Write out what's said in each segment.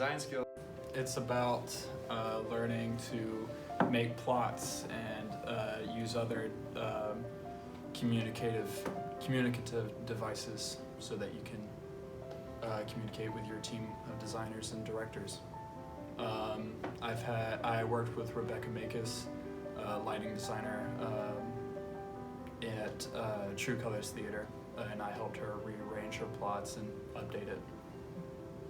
Design skill. It's about learning to make plots and use other communicative devices so that you can communicate with your team of designers and directors. I worked with Rebecca Makis, lighting designer at True Colors Theater, and I helped her rearrange her plots and update it.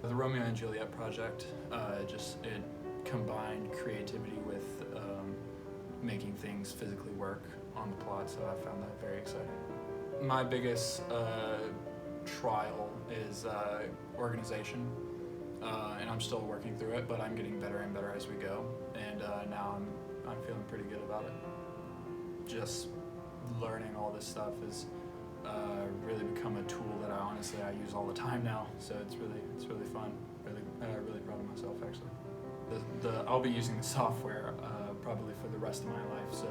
The Romeo and Juliet project, it combined creativity with making things physically work on the plot, so I found that very exciting. My biggest trial is organization, and I'm still working through it, but I'm getting better and better as we go, and now I'm feeling pretty good about it. Just learning all this stuff has really become a tool that I use all the time now, so it's really fun. Really proud of myself, actually. I'll be using the software probably for the rest of my life, so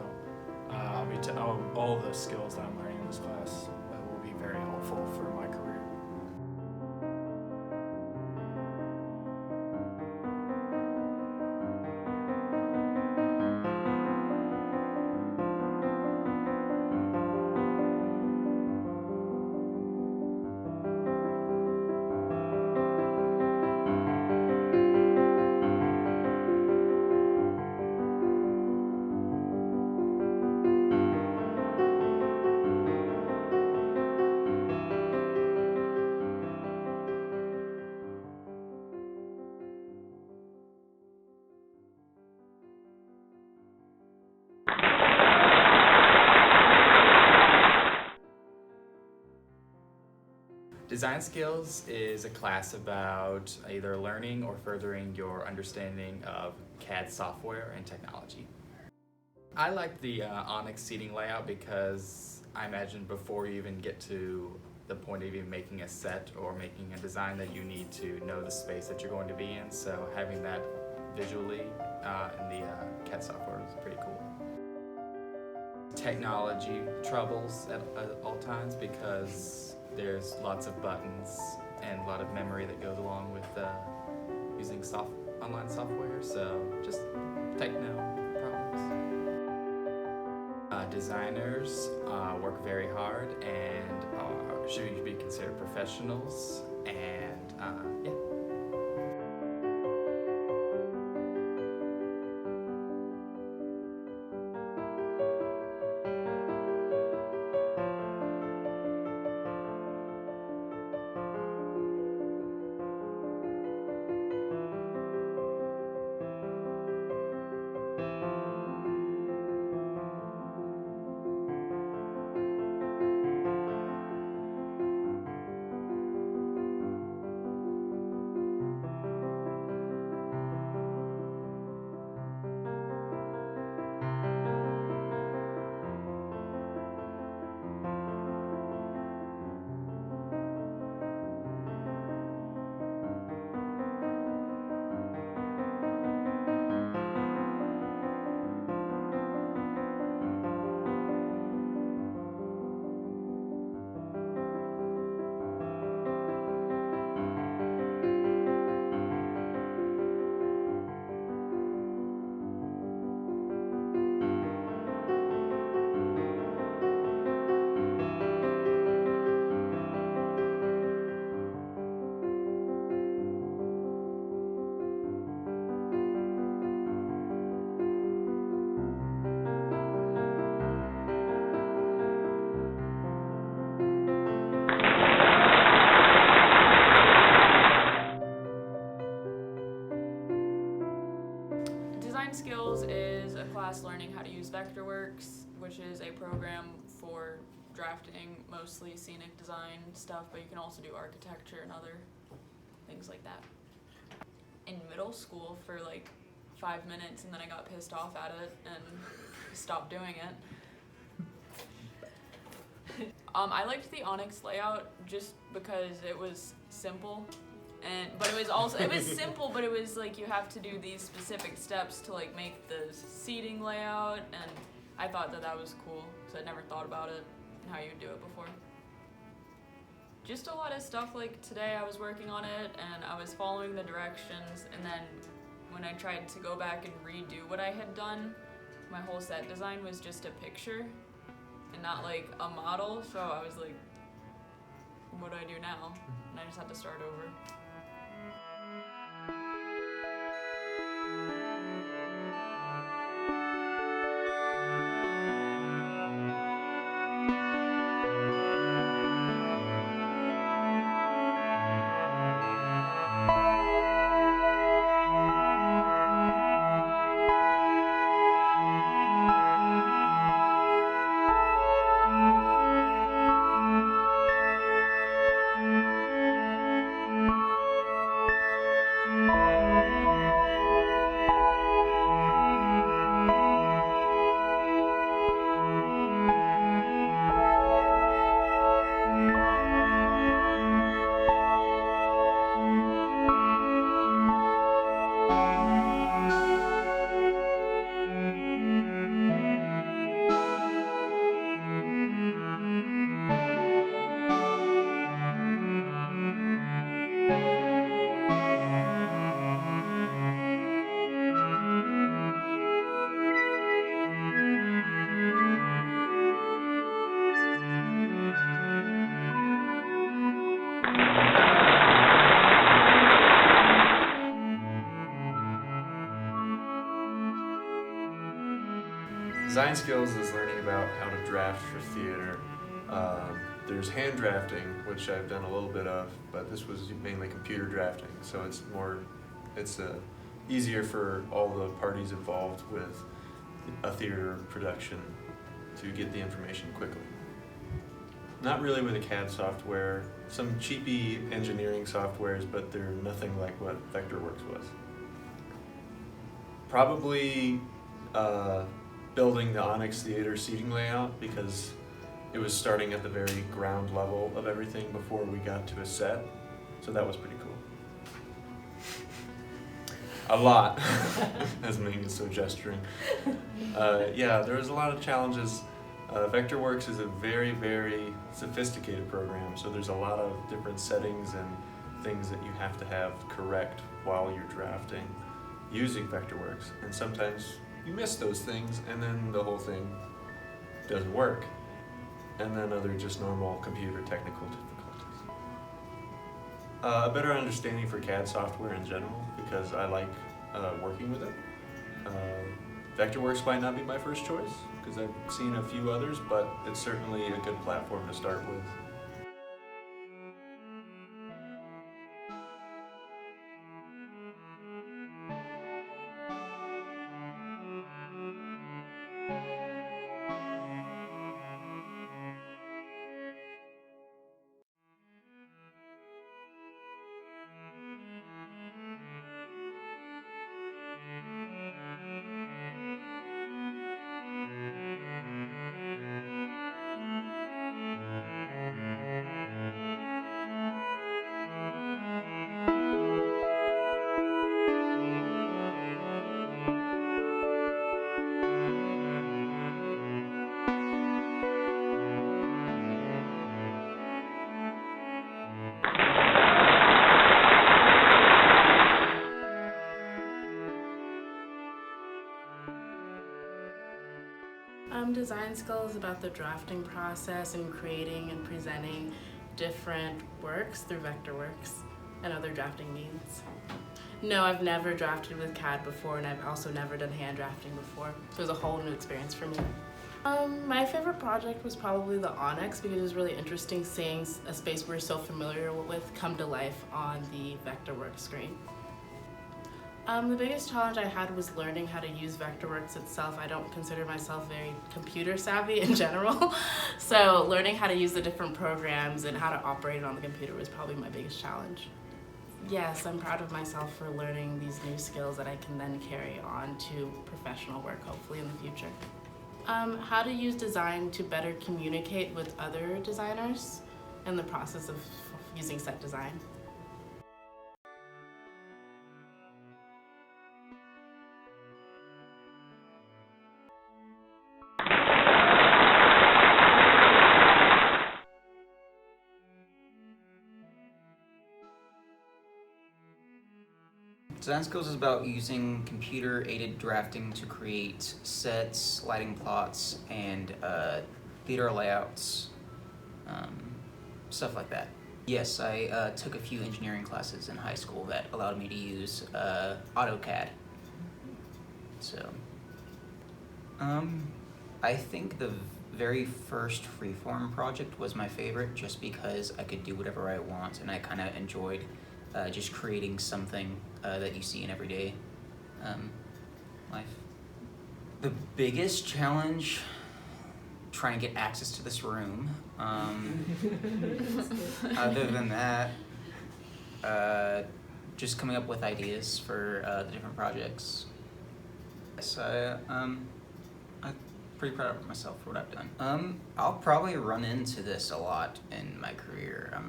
all the skills that I'm learning in this class will be very helpful for my career. Design skills is a class about either learning or furthering your understanding of CAD software and technology. I like the Onyx seating layout because I imagine before you even get to the point of even making a set or making a design that you need to know the space that you're going to be in, so having that visually in the CAD software is pretty cool. Technology troubles at all times because there's lots of buttons and a lot of memory that goes along with using online software, so just techno problems. Designers work very hard and should be considered professionals, and yeah. Design skills is a class learning how to use Vectorworks, which is a program for drafting mostly scenic design stuff, but you can also do architecture and other things like that. In middle school for like 5 minutes, and then I got pissed off at it and stopped doing it. I liked the Onyx layout just because it was simple. But it was simple, but it was like you have to do these specific steps to like make the seating layout, and I thought that was cool because I'd never thought about it and how you'd do it before. Just a lot of stuff. Like today I was working on it and I was following the directions, and then when I tried to go back and redo what I had done, my whole set design was just a picture and not like a model, so I was like, what do I do now? And I just had to start over. Design skills is learning about how to draft for theater. There's hand drafting, which I've done a little bit of, but this was mainly computer drafting, so it's easier for all the parties involved with a theater production to get the information quickly. Not really with a CAD software, some cheapy engineering softwares, but they're nothing like what Vectorworks was. Probably building the Onyx Theater seating layout, because it was starting at the very ground level of everything before we got to a set, so that was pretty cool. A lot, as Ming is so gesturing. Yeah, there was a lot of challenges. Vectorworks is a very, very sophisticated program, so there's a lot of different settings and things that you have to have correct while you're drafting using Vectorworks, and sometimes you miss those things and then the whole thing doesn't work, and then other just normal computer technical difficulties. A better understanding for CAD software in general, because I like working with it. Vectorworks might not be my first choice, because I've seen a few others, but it's certainly a good platform to start with. Design skills is about the drafting process and creating and presenting different works through Vectorworks and other drafting means. No, I've never drafted with CAD before, and I've also never done hand drafting before. So it was a whole new experience for me. My favorite project was probably the Onyx, because it was really interesting seeing a space we're so familiar with come to life on the Vectorworks screen. The biggest challenge I had was learning how to use Vectorworks itself. I don't consider myself very computer savvy in general, so learning how to use the different programs and how to operate it on the computer was probably my biggest challenge. Yes, I'm proud of myself for learning these new skills that I can then carry on to professional work, hopefully in the future. How to use design to better communicate with other designers in the process of using set design. Design skills is about using computer-aided drafting to create sets, lighting plots, and theater layouts, stuff like that. Yes, I took a few engineering classes in high school that allowed me to use AutoCAD. So, I think the very first freeform project was my favorite just because I could do whatever I want, and I kind of enjoyed just creating something that you see in everyday life. The biggest challenge, trying to get access to this room. Other than that, just coming up with ideas for the different projects. So I'm pretty proud of myself for what I've done. I'll probably run into this a lot in my career.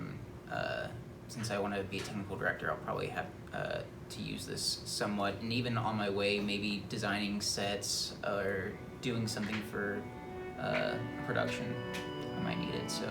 Since I want to be a technical director, I'll probably have to use this somewhat, and even on my way, maybe designing sets or doing something for production, I might need it. So.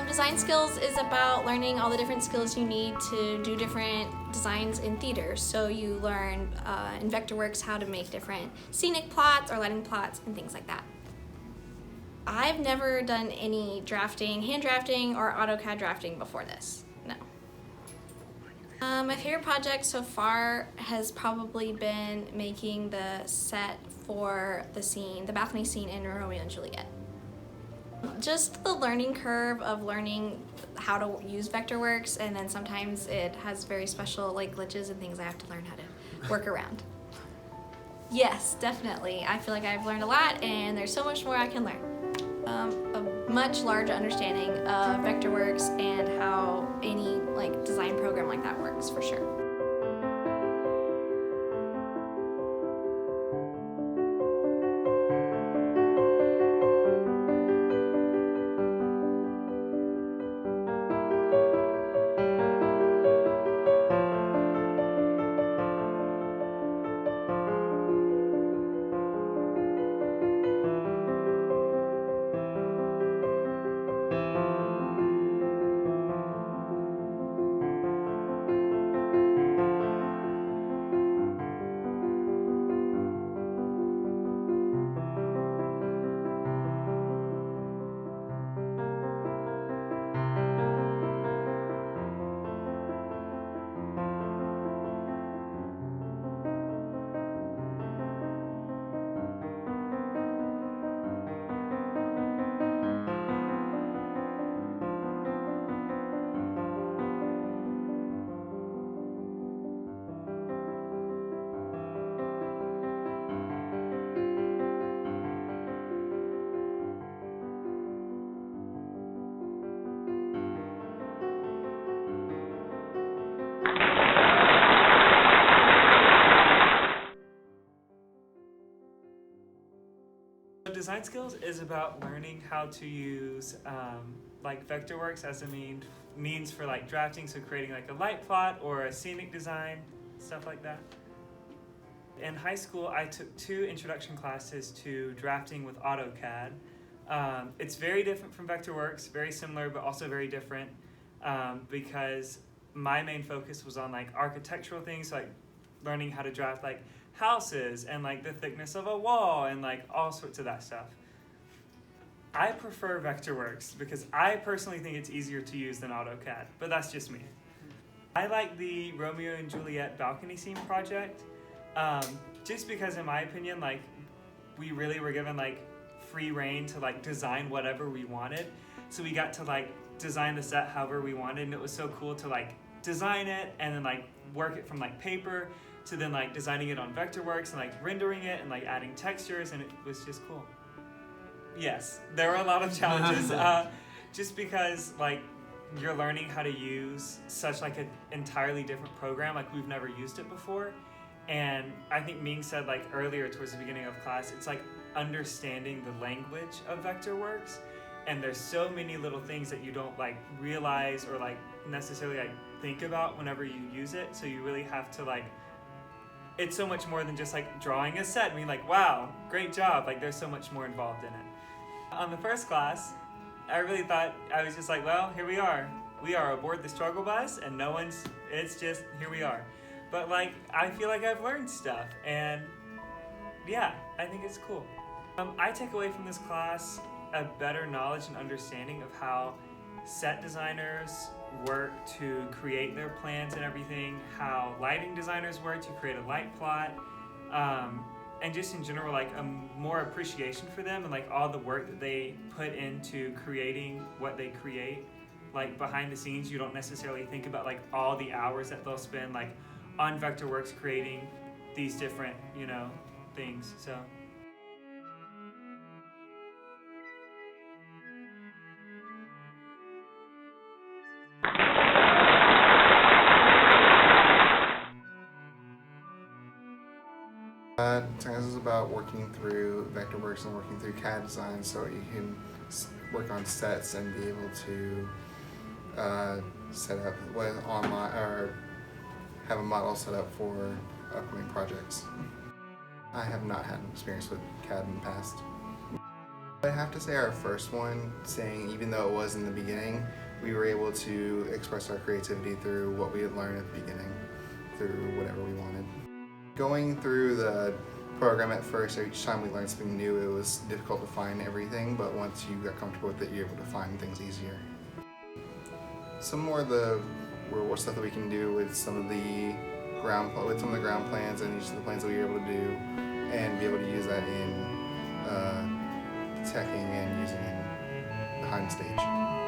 Design skills is about learning all the different skills you need to do different designs in theater. So you learn in Vectorworks how to make different scenic plots or lighting plots and things like that. I've never done any drafting, hand drafting, or AutoCAD drafting before this, no. My favorite project so far has probably been making the set for the balcony scene in Romeo and Juliet. Just the learning curve of learning how to use Vectorworks, and then sometimes it has very special glitches and things I have to learn how to work around. Yes, definitely. I feel like I've learned a lot, and there's so much more I can learn. A much larger understanding of Vectorworks and how any design program like that works, for sure. Design skills is about learning how to use Vectorworks as a means for drafting, so creating a light plot or a scenic design, stuff like that. In high school, I took 2 introduction classes to drafting with AutoCAD. It's very different from Vectorworks, very similar but also very different, because my main focus was on architectural things, learning how to draft houses and the thickness of a wall and all sorts of that stuff. I prefer Vectorworks because I personally think it's easier to use than AutoCAD, but that's just me. I like the Romeo and Juliet balcony scene project, just because in my opinion, we really were given free reign to design whatever we wanted. So we got to design the set however we wanted, and it was so cool to design it and then work it from paper to then designing it on Vectorworks and rendering it and adding textures, and it was just cool. Yes, there were a lot of challenges, just because you're learning how to use such like an entirely different program, like we've never used it before. And I think Ming said like earlier towards the beginning of class, it's like understanding the language of Vectorworks. And there's so many little things that you don't like realize or like necessarily like think about whenever you use it. So you really have to like, it's so much more than just like drawing a set and being like, wow, great job. Like there's so much more involved in it. On the first class, I really thought, I was just like, well, here we are. We are aboard the struggle bus and it's just, here we are. But like, I feel like I've learned stuff and yeah, I think it's cool. I take away from this class a better knowledge and understanding of how set designers work to create their plans and everything, how lighting designers work to create a light plot, and just in general like a more appreciation for them and like all the work that they put into creating what they create. Like behind the scenes, you don't necessarily think about like all the hours that they'll spend like on Vectorworks creating these different, things. So This is about working through Vectorworks and working through CAD design so you can work on sets and be able to set up online or have a model set up for upcoming projects. I have not had an experience with CAD in the past. I have to say our first one, saying even though it was in the beginning, we were able to express our creativity through what we had learned at the beginning, through whatever we wanted. Going through the program at first, each time we learned something new, it was difficult to find everything, but once you got comfortable with it, you're able to find things easier. Some more of the real-world stuff that we can do with some of the ground plans and each of the plans that we were able to do, and be able to use that in teching and using it behind the stage.